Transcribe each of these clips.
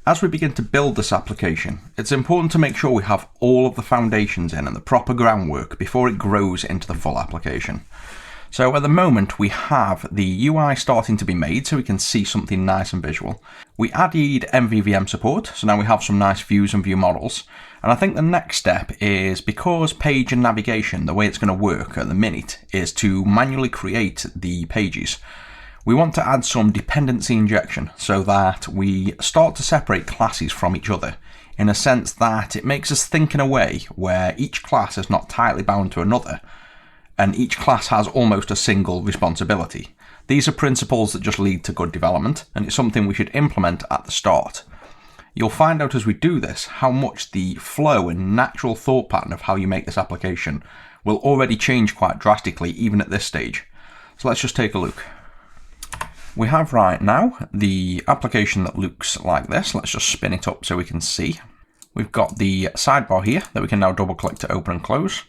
As we begin to build this application, it's important to make sure we have all of the foundations in and the proper groundwork before it grows into the full application. So at the moment we have the UI starting to be made so we can see something nice and visual. We added MVVM support, so now we have some nice views and view models. And I think the next step is, because page and navigation, the way it's going to work at the minute is to manually create the pages. We want to add some dependency injection so that we start to separate classes from each other, in a sense that it makes us think in a way where each class is not tightly bound to another, and each class has almost a single responsibility. These are principles that just lead to good development, and it's something we should implement at the start. You'll find out as we do this how much the flow and natural thought pattern of how you make this application will already change quite drastically even at this stage. So let's just take a look. We have right now the application that looks like this. Let's just spin it up so we can see. We've got the sidebar here that we can now double click to open and close,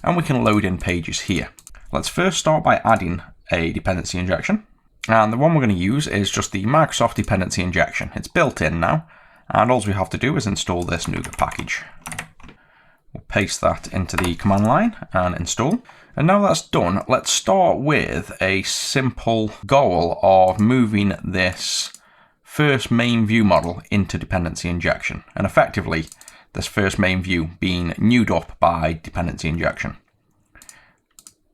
and we can load in pages here. Let's first start by adding a dependency injection, and the one we're going to use is just the Microsoft dependency injection. It's built in now, and all we have to do is install this NuGet package. We'll paste that into the command line and install. And now that's done, let's start with a simple goal of moving this first main view model into dependency injection, and effectively this first main view being newed up by dependency injection.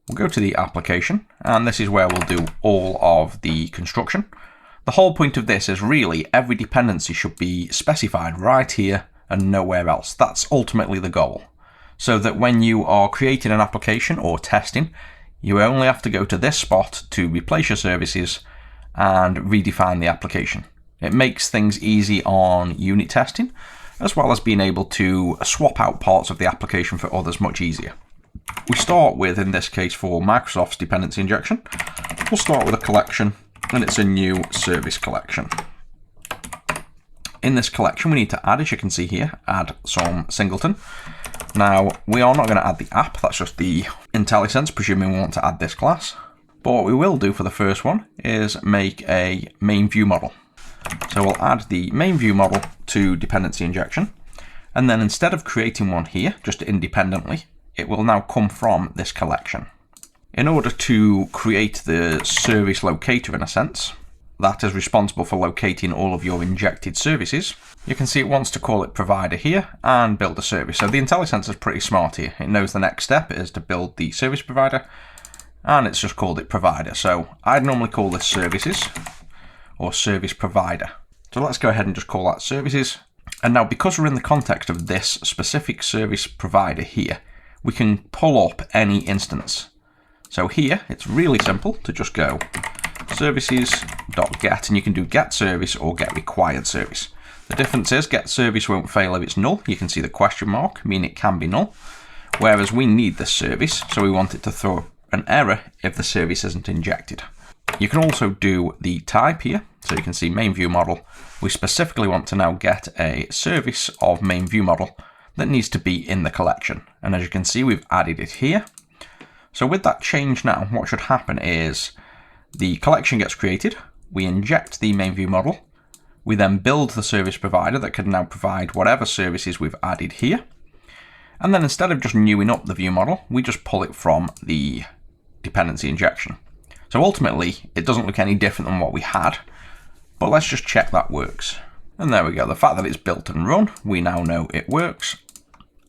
We'll go to the application, and this is where we'll do all of the construction. The whole point of this is really every dependency should be specified right here and nowhere else. That's ultimately the goal. So that when you are creating an application or testing, you only have to go to this spot to replace your services and redefine the application. It makes things easy on unit testing, as well as being able to swap out parts of the application for others much easier. We start with, in this case for Microsoft's dependency injection, we'll start with a collection, and it's a new service collection. In this collection we need to add, as you can see here, add some singleton. Now, we are not going to add the app, that's just the IntelliSense, presuming we want to add this class. But what we will do for the first one is make a main view model. So we'll add the main view model to dependency injection, and then instead of creating one here, just independently, it will now come from this collection. In order to create the service locator, in a sense, that is responsible for locating all of your injected services, you can see it wants to call it provider here and build a service. So the IntelliSense is pretty smart here. It knows the next step is to build the service provider, and it's just called it provider. So I'd normally call this services or service provider. So let's go ahead and just call that services. And now, because we're in the context of this specific service provider here, we can pull up any instance. So here it's really simple to just go services.get, and you can do get service or get required service. The difference is get service won't fail if it's null. You can see the question mark, meaning it can be null. Whereas we need this service, so we want it to throw an error if the service isn't injected. You can also do the type here. So you can see main view model. We specifically want to now get a service of main view model that needs to be in the collection. And as you can see, we've added it here. So with that change now, what should happen is the collection gets created. We inject the main view model. We then build the service provider that can now provide whatever services we've added here. And then instead of just newing up the view model, we just pull it from the dependency injection. So ultimately, it doesn't look any different than what we had, but let's just check that works. And there we go. The fact that it's built and run, we now know it works.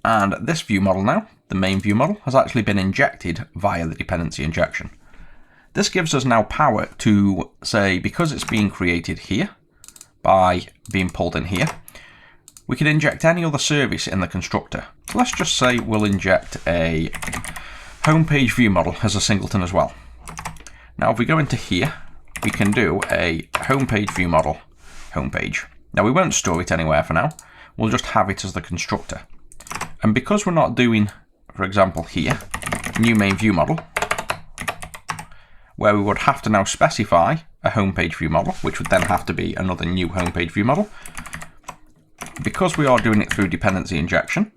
And this view model now, the main view model, has actually been injected via the dependency injection. This gives us now power to say, because it's being created here, by being pulled in here, we can inject any other service in the constructor. So let's just say we'll inject a homepage view model as a singleton as well. Now if we go into here, we can do a homepage view model homepage. Now we won't store it anywhere for now, we'll just have it as the constructor. And because we're not doing, for example here, new main view model, where we would have to now specify a homepage view model, which would then have to be another new homepage view model. Because we are doing it through dependency injection,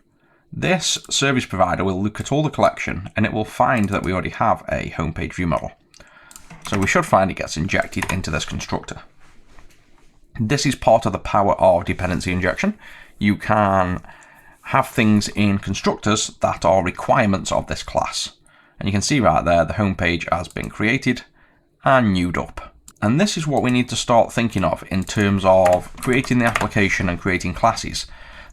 this service provider will look at all the collection and it will find that we already have a homepage view model. So we should find it gets injected into this constructor. This is part of the power of dependency injection. You can have things in constructors that are requirements of this class. And you can see right there, the home page has been created and newed up. And this is what we need to start thinking of in terms of creating the application and creating classes.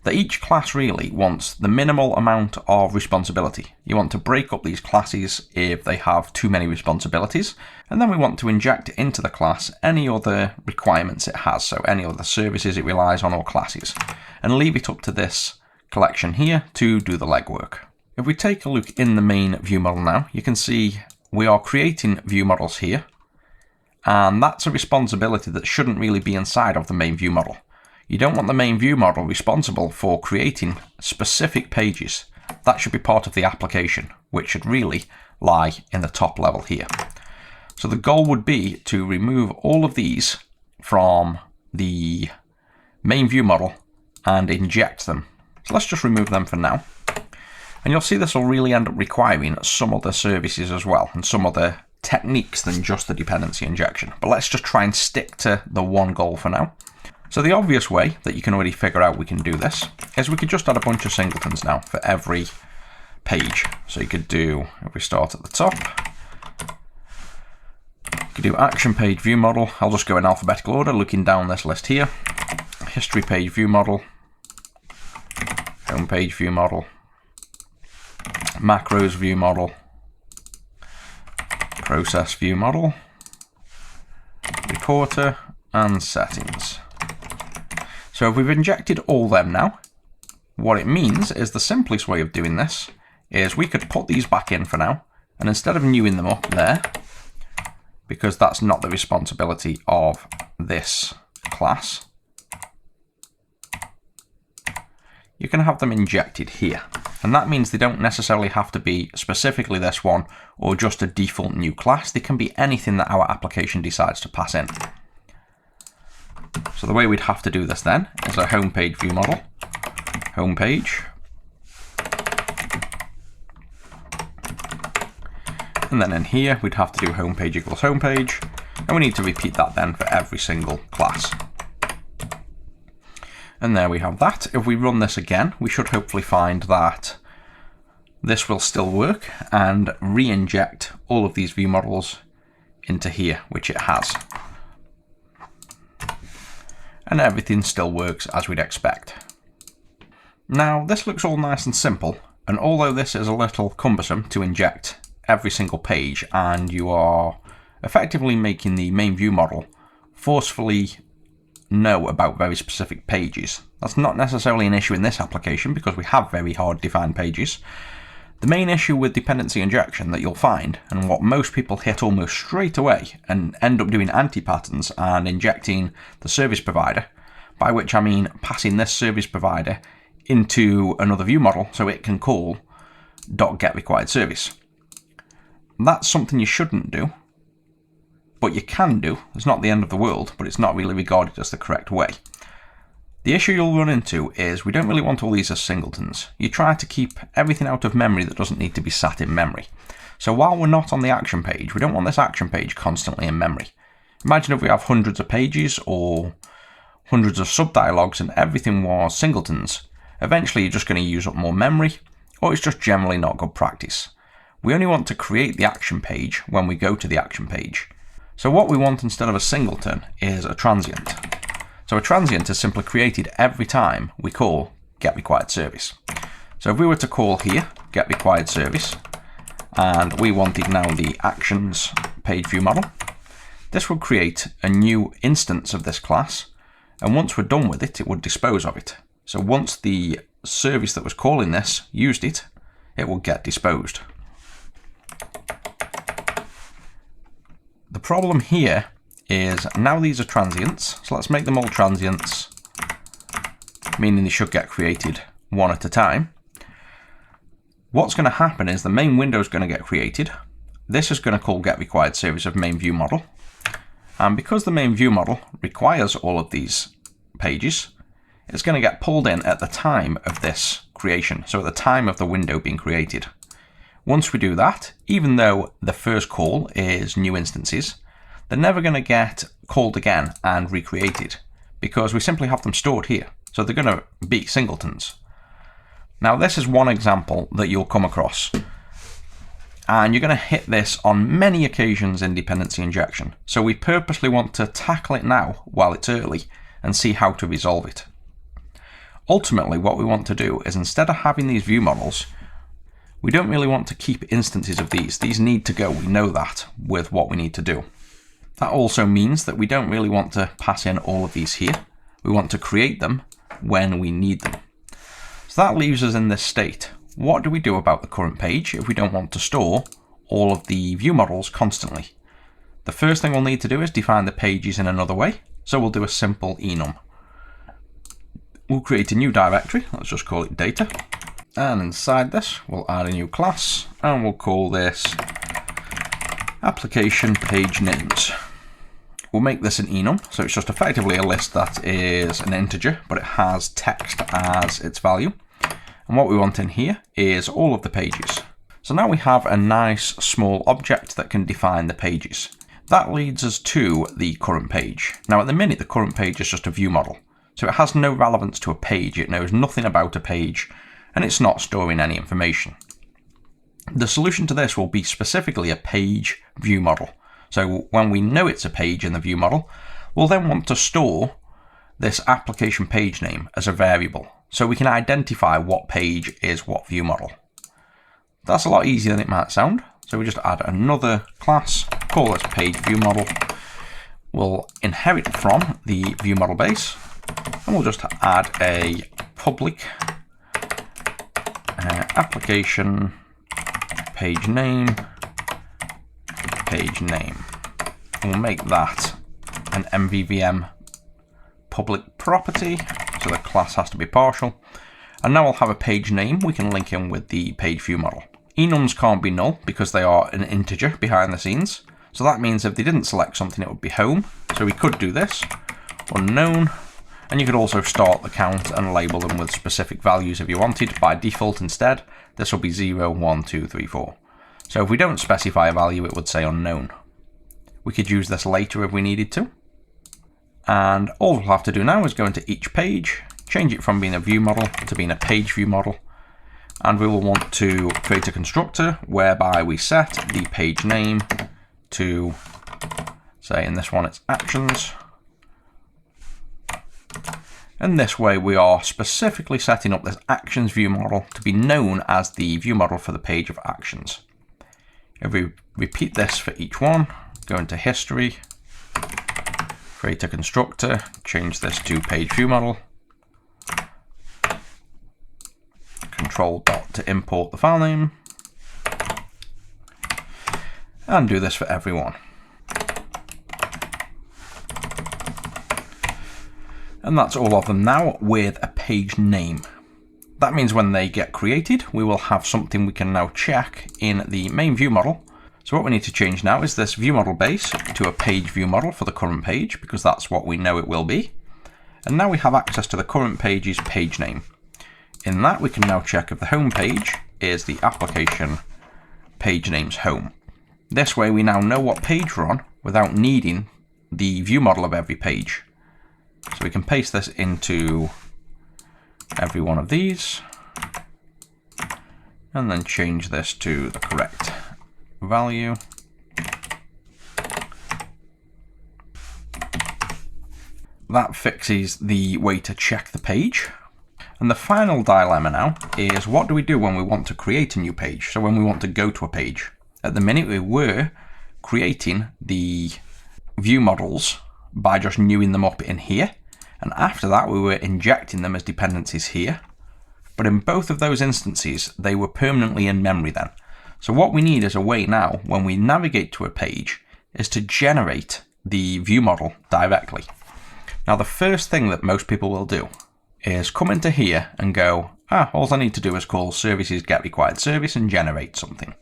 That each class really wants the minimal amount of responsibility. You want to break up these classes if they have too many responsibilities, and then we want to inject into the class any other requirements it has, so any other services it relies on or classes, and leave it up to this collection here to do the legwork. If we take a look in the main view model now, you can see we are creating view models here, and that's a responsibility that shouldn't really be inside of the main view model. You don't want the main view model responsible for creating specific pages. That should be part of the application, which should really lie in the top level here. So the goal would be to remove all of these from the main view model and inject them. So let's just remove them for now. And you'll see this will really end up requiring some other services as well, and some other techniques than just the dependency injection. But let's just try and stick to the one goal for now. So the obvious way that you can already figure out we can do this is we could just add a bunch of singletons now for every page. So you could do, if we start at the top, you could do action page view model. I'll just go in alphabetical order, looking down this list here. History page view model, home page view model, macros view model, process view model, reporter, and settings. So if we've injected all them now, what it means is the simplest way of doing this is we could put these back in for now, and instead of newing them up there, because that's not the responsibility of this class, you can have them injected here. And that means they don't necessarily have to be specifically this one or just a default new class. They can be anything that our application decides to pass in. So the way we'd have to do this then is a home page view model, home page, and then in here we'd have to do home page equals home page, and we need to repeat that then for every single class. And there we have that. If we run this again, we should hopefully find that this will still work and re-inject all of these view models into here, which it has. And everything still works as we'd expect. Now, this looks all nice and simple, and although this is a little cumbersome to inject every single page, and you are effectively making the main view model forcefully know about very specific pages, that's not necessarily an issue in this application because we have very hard defined pages. The main issue with dependency injection that you'll find, and what most people hit almost straight away and end up doing anti-patterns and injecting the service provider, by which I mean passing this service provider into another view model so it can call .getRequiredService. That's something you shouldn't do, but you can do. It's not the end of the world, but it's not really regarded as the correct way. The issue you'll run into is we don't really want all these as singletons. You try to keep everything out of memory that doesn't need to be sat in memory. So while we're not on the action page, we don't want this action page constantly in memory. Imagine if we have hundreds of pages or hundreds of subdialogues and everything was singletons. Eventually you're just going to use up more memory, or it's just generally not good practice. We only want to create the action page when we go to the action page. So what we want instead of a singleton is a transient. So a transient is simply created every time we call getRequiredService. So if we were to call here getRequiredService, and we wanted now the actions page view model, this would create a new instance of this class, and once we're done with it, it would dispose of it. So once the service that was calling this used it, it will get disposed. The problem here is now these are transients, so let's make them all transients, meaning they should get created one at a time. What's going to happen is the main window is going to get created. This is going to call getRequiredService of main view model, and because the main view model requires all of these pages, it's going to get pulled in at the time of this creation, so at the time of the window being created. Once we do that, even though the first call is new instances, they're never going to get called again and recreated because we simply have them stored here. So they're going to be singletons. Now this is one example that you'll come across. And you're going to hit this on many occasions in dependency injection. So we purposely want to tackle it now while it's early and see how to resolve it. Ultimately, what we want to do is, instead of having these view models, we don't really want to keep instances of these. These need to go, we know that, with what we need to do. That also means that we don't really want to pass in all of these here. We want to create them when we need them. So that leaves us in this state. What do we do about the current page if we don't want to store all of the view models constantly? The first thing we'll need to do is define the pages in another way. So we'll do a simple enum. We'll create a new directory. Let's just call it data. And inside this, we'll add a new class and we'll call this application page names. We'll make this an enum. So it's just effectively a list that is an integer, but it has text as its value. And what we want in here is all of the pages. So now we have a nice small object that can define the pages. That leads us to the current page. Now at the minute, the current page is just a view model. So it has no relevance to a page. It knows nothing about a page and it's not storing any information. The solution to this will be specifically a page view model. So when we know it's a page in the view model, we'll then want to store this application page name as a variable, so we can identify what page is what view model. That's a lot easier than it might sound. So we just add another class, call this page view model. We'll inherit from the view model base, and we'll just add a public application page name. We'll make that an MVVM public property, so the class has to be partial. And now we'll have a page name we can link in with the page view model. Enums can't be null because they are an integer behind the scenes. So that means if they didn't select something, it would be home. So we could do this, unknown, and you could also start the count and label them with specific values if you wanted. By default instead, this will be 0, 1, 2, 3, 4. So if we don't specify a value, it would say unknown. We could use this later if we needed to. And all we'll have to do now is go into each page, change it from being a view model to being a page view model. And we will want to create a constructor whereby we set the page name to, say in this one, it's actions. And this way we are specifically setting up this actions view model to be known as the view model for the page of actions. If we repeat this for each one, go into history, create a constructor, change this to page view model, control dot to import the file name, and do this for everyone. And that's all of them now with a page name. That means when they get created, we will have something we can now check in the main view model. So what we need to change now is this view model base to a page view model for the current page, because that's what we know it will be. And now we have access to the current page's page name. In that, we can now check if the home page is the application page name's home. This way we now know what page we're on without needing the view model of every page. So we can paste this into every one of these and then change this to the correct value. That fixes the way to check the page. And the final dilemma now is, what do we do when we want to create a new page? So when we want to go to a page. At the minute we were creating the view models by just newing them up in here. And after that we were injecting them as dependencies here. But in both of those instances, they were permanently in memory then. So what we need is a way now, when we navigate to a page, is to generate the view model directly. Now the first thing that most people will do is come into here and go, all I need to do is call services get required service and generate something.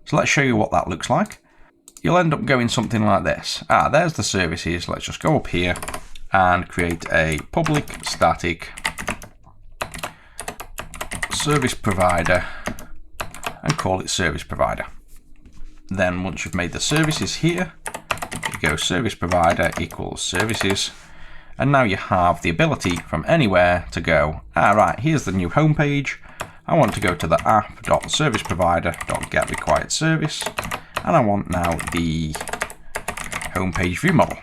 So let's show you what that looks like. You'll end up going something like this. There's the services. Let's just go up here and create a public static service provider and call it service provider. Then once you've made the services here, you go service provider equals services, And now you have the ability from anywhere to go, right, here's the new homepage. I want to go to the app.serviceprovider.getRequiredService, and I want now the homepage view model.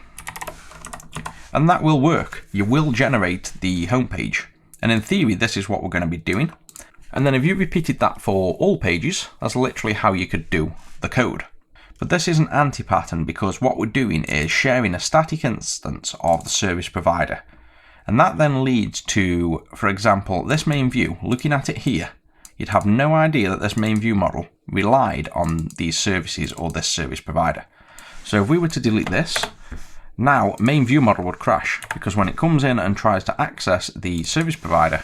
And that will work. You will generate the homepage. And in theory, this is what we're going to be doing. And then if you repeated that for all pages, that's literally how you could do the code. But this is an anti-pattern because what we're doing is sharing a static instance of the service provider. And that then leads to, for example, this main view. Looking at it here, you'd have no idea that this main view model relied on these services or this service provider. So if we were to delete this, now main view model would crash because when it comes in and tries to access the service provider,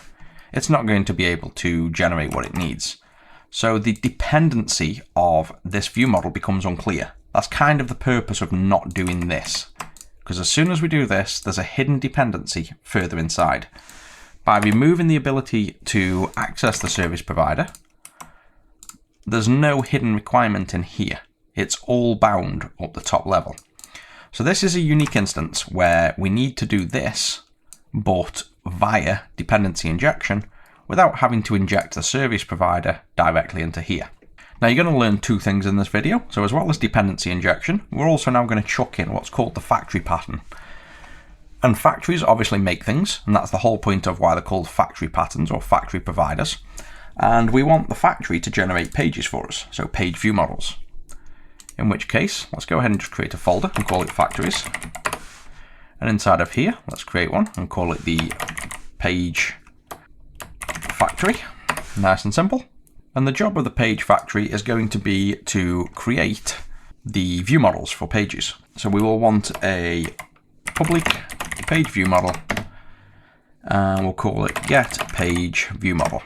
it's not going to be able to generate what it needs. So the dependency of this view model becomes unclear. That's kind of the purpose of not doing this. Because as soon as we do this, there's a hidden dependency further inside. By removing the ability to access the service provider, there's no hidden requirement in here. It's all bound up the top level. So this is a unique instance where we need to do this, but via dependency injection, without having to inject the service provider directly into here. Now you're going to learn two things in this video. So as well as dependency injection, we're also now going to chuck in what's called the factory pattern. And factories obviously make things, and that's the whole point of why they're called factory patterns or factory providers. And we want the factory to generate pages for us, so page view models. In which case, let's go ahead and just create a folder and call it factories. And inside of here, let's create one and call it the page factory. Nice and simple. And the job of the page factory is going to be to create the view models for pages. So we will want a public page view model, and we'll call it get page view model.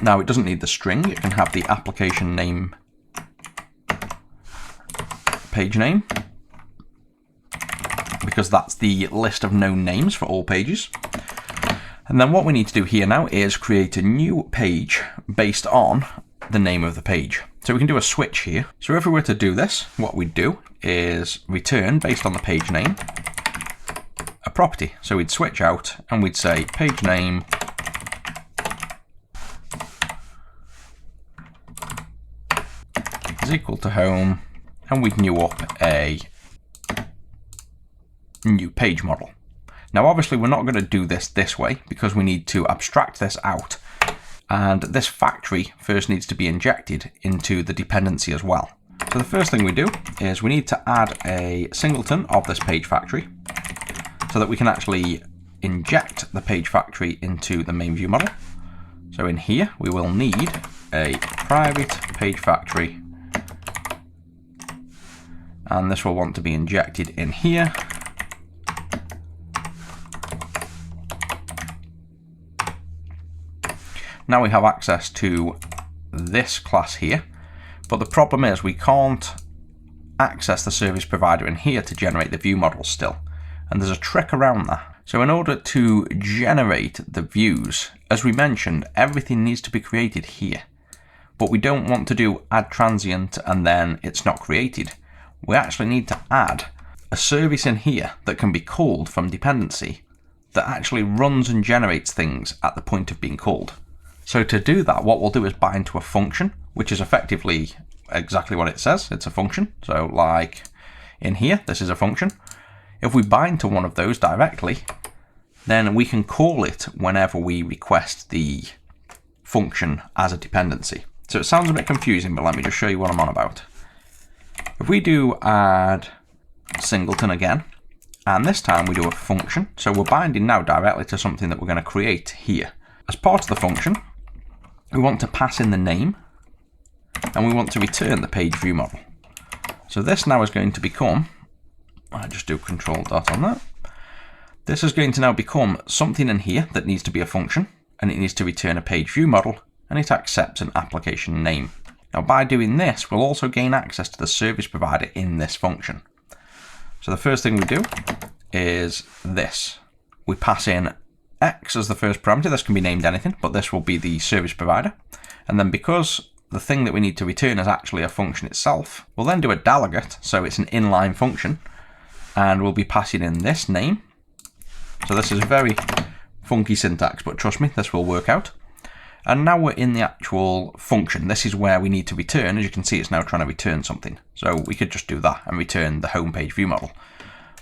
Now it doesn't need the string, it can have the application name, page name, because that's the list of known names for all pages. And then what we need to do here now is create a new page based on the name of the page. So we can do a switch here. So if we were to do this, what we'd do is return, based on the page name, a property. So we'd switch out and we'd say page name is equal to home, and we'd new up a new page model. Now obviously we're not going to do this way because we need to abstract this out, and this factory first needs to be injected into the dependency as well. So the first thing we do is we need to add a singleton of this page factory so that we can actually inject the page factory into the main view model. So in here we will need a private page factory, and this will want to be injected in here. Now we have access to this class here, but the problem is we can't access the service provider in here to generate the view model still. And there's a trick around that. So in order to generate the views, as we mentioned, everything needs to be created here. But we don't want to do add transient and then it's not created. We actually need to add a service in here that can be called from dependency that actually runs and generates things at the point of being called. So to do that, what we'll do is bind to a function, which is effectively exactly what it says. It's a function. So like in here, this is a function. If we bind to one of those directly, then we can call it whenever we request the function as a dependency. So it sounds a bit confusing, but let me just show you what I'm on about. If we do add singleton again, and this time we do a function, so we're binding now directly to something that we're going to create here. As part of the function, we want to pass in the name, and we want to return the page view model. So this now is going to become, I just do control dot on that. This is going to now become something in here that needs to be a function, and it needs to return a page view model, and it accepts an application name. Now by doing this, we'll also gain access to the service provider in this function. So the first thing we do is this. We pass in X as the first parameter. This can be named anything, but this will be the service provider. And then because the thing that we need to return is actually a function itself, we'll then do a delegate, so it's an inline function, and we'll be passing in this name So this is very funky syntax, but trust me, this will work out. And now we're in the actual function. This is where we need to return. As you can see, it's now trying to return something. So we could just do that and return the homepage view model.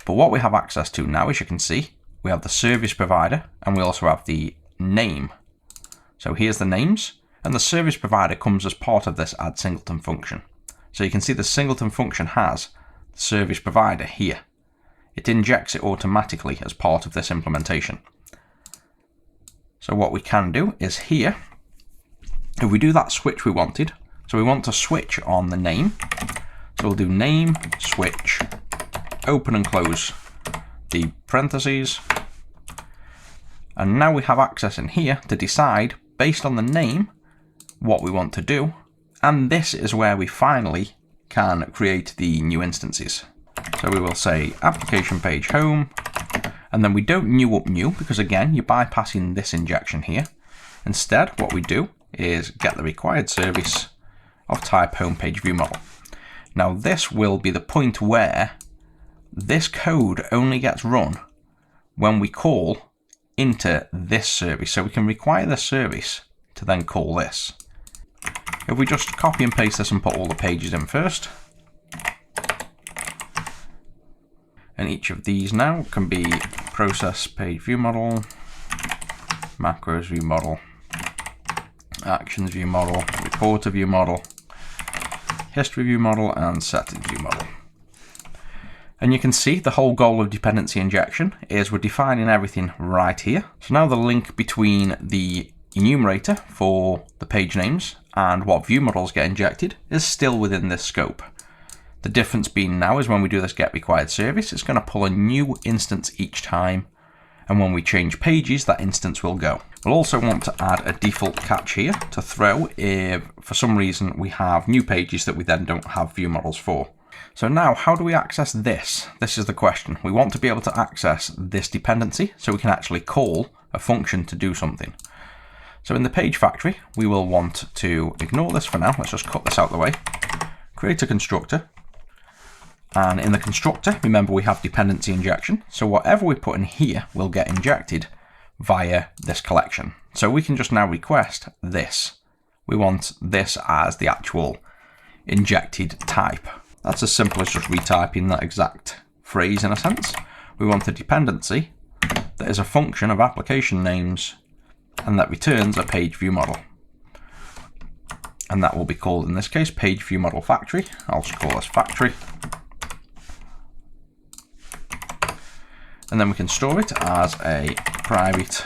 But what we have access to now, as you can see, we have the service provider and we also have the name. So here's the names, and the service provider comes as part of this add singleton function. So you can see the singleton function has the service provider here. It injects it automatically as part of this implementation. So what we can do is here, if we do that switch we wanted, so we want to switch on the name. So we'll do name, switch, open and close the parentheses. And now we have access in here to decide, based on the name, what we want to do. And this is where we finally can create the new instances. So we will say application page home, and then we don't new up new because again, you're bypassing this injection here. Instead, what we do is get the required service of type homepage view model. Now this will be the point where this code only gets run when we call into this service. So we can require this service to then call this. If we just copy and paste this and put all the pages in first, and each of these now can be process page view model, macros view model, actions view model, reporter view model, history view model, and settings view model. And you can see the whole goal of dependency injection is we're defining everything right here. So now the link between the enumerator for the page names and what view models get injected is still within this scope. The difference being now is when we do this get required service, it's going to pull a new instance each time. And when we change pages, that instance will go. We'll also want to add a default catch here to throw if for some reason we have new pages that we then don't have view models for. So now, how do we access this? This is the question. We want to be able to access this dependency so we can actually call a function to do something. So in the page factory, we will want to ignore this for now. Let's just cut this out of the way. Create a constructor. And in the constructor, remember we have dependency injection. So whatever we put in here will get injected via this collection. So we can just now request this. We want this as the actual injected type. That's as simple as just retyping that exact phrase in a sense. We want a dependency that is a function of application names and that returns a page view model. And that will be called, in this case, page view model factory. I'll just call this factory. And then we can store it as a private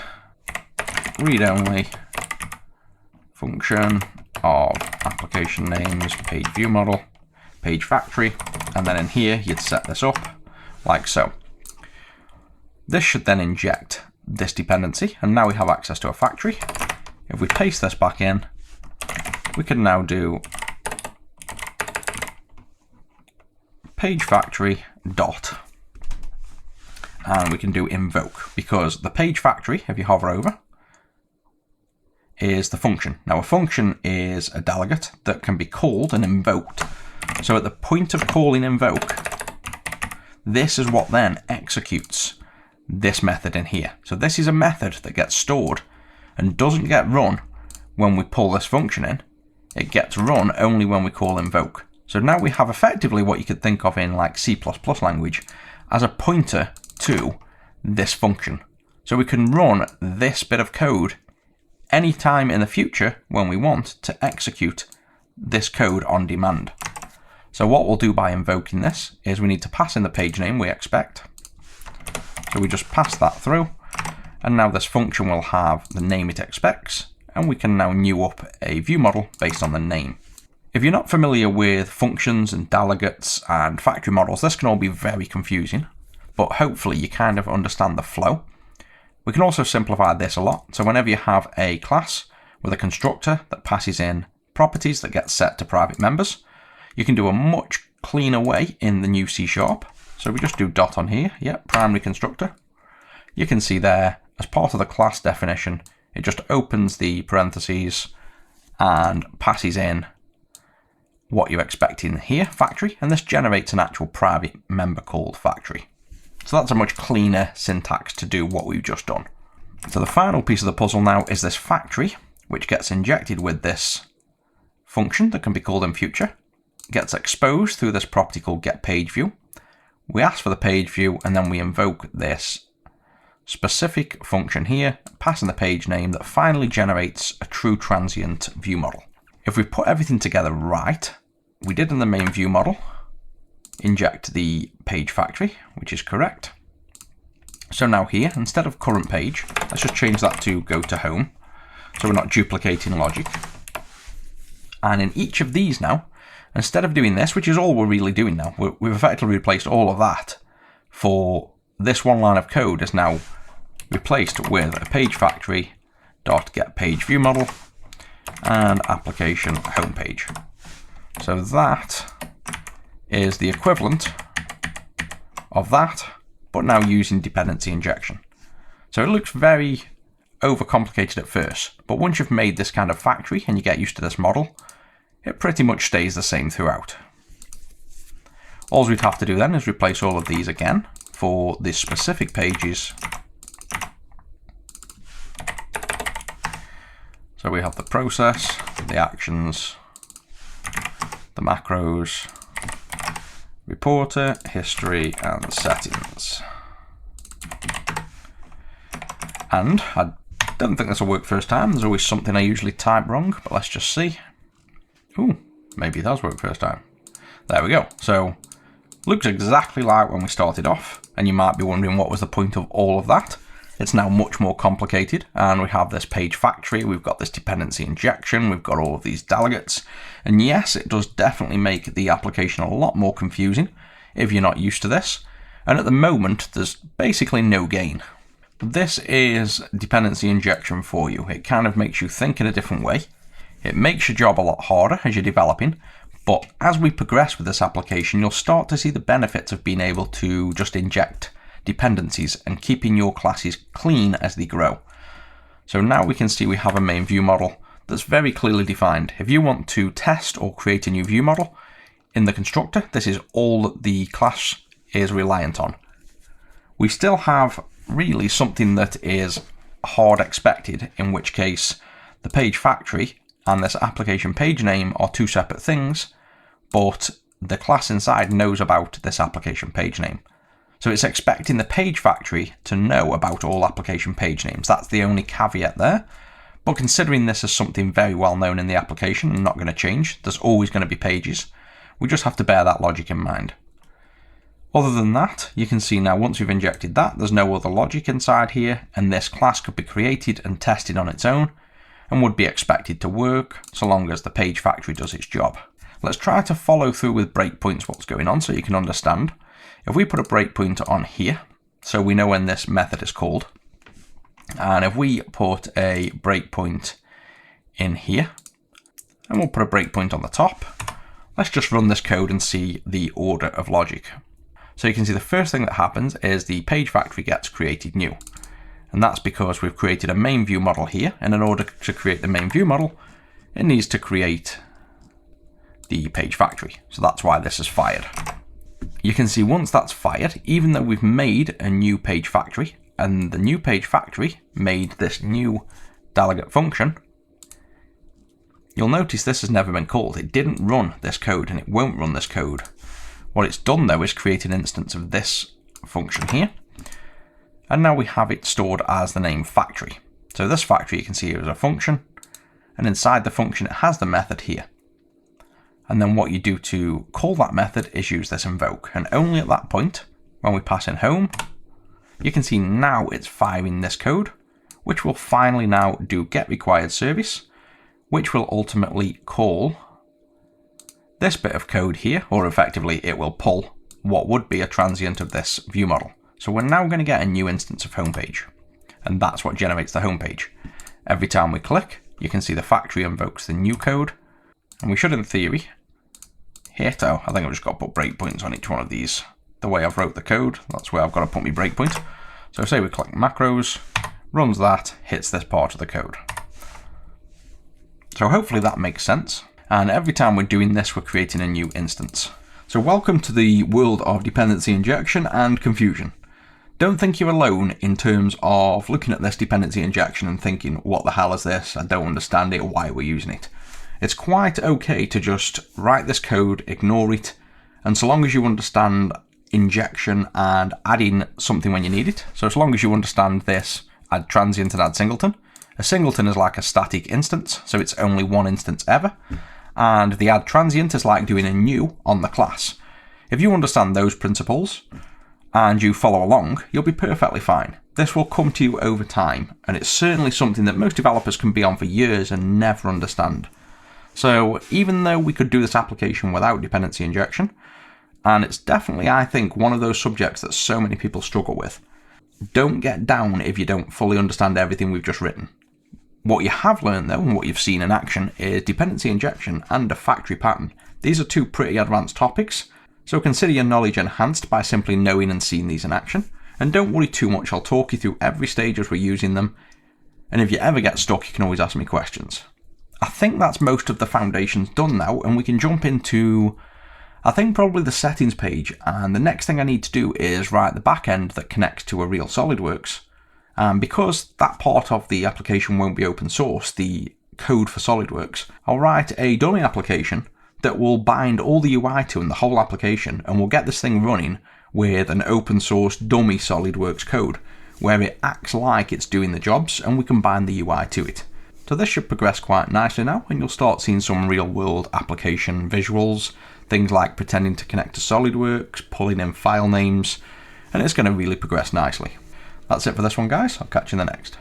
read-only function of application names, page view model, page factory, and then in here you'd set this up like so. This should then inject this dependency, and now we have access to a factory. If we paste this back in, we can now do page factory dot, and we can do invoke, because the page factory, if you hover over, is the function. Now a function is a delegate that can be called and invoked. So at the point of calling invoke, this is what then executes this method in here. So this is a method that gets stored and doesn't get run when we pull this function in. It gets run only when we call invoke. So now we have effectively what you could think of in like C++ language as a pointer to this function. So we can run this bit of code anytime in the future when we want to execute this code on demand. So what we'll do by invoking this is we need to pass in the page name we expect. So we just pass that through, and now this function will have the name it expects, and we can now new up a view model based on the name. If you're not familiar with functions and delegates and factory models, this can all be very confusing, but hopefully you kind of understand the flow. We can also simplify this a lot. So whenever you have a class with a constructor that passes in properties that get set to private members, you can do a much cleaner way in the new C#. So we just do dot on here, primary constructor. You can see there, as part of the class definition, it just opens the parentheses and passes in what you expect in here, factory, and this generates an actual private member called factory. So that's a much cleaner syntax to do what we've just done. So the final piece of the puzzle now is this factory, which gets injected with this function that can be called in future. It gets exposed through this property called getPageView. We ask for the page view, and then we invoke this specific function here, passing the page name that finally generates a true transient view model. If we put everything together right, we did in the main view model inject the page factory, which is correct. So now here, instead of current page, let's just change that to go to home, so we're not duplicating logic. And in each of these now, instead of doing this, which is all we're really doing now, we've effectively replaced all of that for this one line of code is now replaced with a page factory dot get page view model and application homepage. So that is the equivalent of that, but now using dependency injection. So it looks very overcomplicated at first, but once you've made this kind of factory and you get used to this model, it pretty much stays the same throughout. All we'd have to do then is replace all of these again for the specific pages. So we have the process, the actions, the macros, reporter, history, and settings. And I don't think this will work first time. There's always something I usually type wrong, but let's just see. Ooh, maybe it does work first time. There we go. So, looks exactly like when we started off, and you might be wondering what was the point of all of that. It's now much more complicated, and we have this page factory, we've got this dependency injection, we've got all of these delegates, and yes, it does definitely make the application a lot more confusing if you're not used to this, and at the moment there's basically no gain. This is dependency injection for you. It kind of makes you think in a different way. It makes your job a lot harder as you're developing, but as we progress with this application, you'll start to see the benefits of being able to just inject dependencies and keeping your classes clean as they grow. So now we can see we have a main view model that's very clearly defined. If you want to test or create a new view model in the constructor, this is all that the class is reliant on. We still have really something that is hard expected, in which case the page factory and this application page name are two separate things, but the class inside knows about this application page name. So it's expecting the page factory to know about all application page names. That's the only caveat there. But considering this is something very well known in the application and not going to change, there's always going to be pages. We just have to bear that logic in mind. Other than that, you can see now once we've injected that, there's no other logic inside here, and this class could be created and tested on its own and would be expected to work so long as the page factory does its job. Let's try to follow through with breakpoints what's going on so you can understand. If we put a breakpoint on here, so we know when this method is called, and if we put a breakpoint in here, and we'll put a breakpoint on the top, let's just run this code and see the order of logic. So you can see the first thing that happens is the page factory gets created new. And that's because we've created a main view model here, and in order to create the main view model, it needs to create the page factory. So that's why this is fired. You can see once that's fired, even though we've made a new page factory, and the new page factory made this new delegate function, you'll notice this has never been called. It didn't run this code, and it won't run this code. What it's done though is create an instance of this function here, and now we have it stored as the name factory. So this factory you can see here is a function, and inside the function it has the method here. And then what you do to call that method is use this invoke, and only at that point, when we pass in home, you can see now it's firing this code, which will finally now do getRequiredService, which will ultimately call this bit of code here, or effectively it will pull what would be a transient of this view model. So we're now going to get a new instance of homepage, and that's what generates the homepage. Every time we click, you can see the factory invokes the new code, and we should in theory hit, I think I've just got to put breakpoints on each one of these. The way I've wrote the code, that's where I've got to put my breakpoint. So say we click macros, runs that, hits this part of the code. So hopefully that makes sense. And every time we're doing this, we're creating a new instance. So welcome to the world of dependency injection and confusion. Don't think you're alone in terms of looking at this dependency injection and thinking, what the hell is this? I don't understand it, why are we using it? It's quite okay to just write this code, ignore it, and so long as you understand injection and adding something when you need it, so as long as you understand this, add transient and add singleton. A singleton is like a static instance, so it's only one instance ever, and the add transient is like doing a new on the class. If you understand those principles and you follow along, you'll be perfectly fine. This will come to you over time, and it's certainly something that most developers can be on for years and never understand. So even though we could do this application without dependency injection, and it's definitely, I think, one of those subjects that so many people struggle with, don't get down if you don't fully understand everything we've just written. What you have learned though, and what you've seen in action, is dependency injection and a factory pattern. These are two pretty advanced topics, so consider your knowledge enhanced by simply knowing and seeing these in action. And don't worry too much, I'll talk you through every stage as we're using them, and if you ever get stuck, you can always ask me questions. I think that's most of the foundations done now, and we can jump into, I think, probably the settings page, and the next thing I need to do is write the back end that connects to a real SolidWorks. And because that part of the application won't be open source, the code for SolidWorks, I'll write a dummy application that will bind all the UI to in the whole application, and we'll get this thing running with an open source dummy SolidWorks code, where it acts like it's doing the jobs and we can bind the UI to it. So this should progress quite nicely now, and you'll start seeing some real world application visuals, things like pretending to connect to SolidWorks, pulling in file names, and it's going to really progress nicely. That's it for this one, guys. I'll catch you in the next.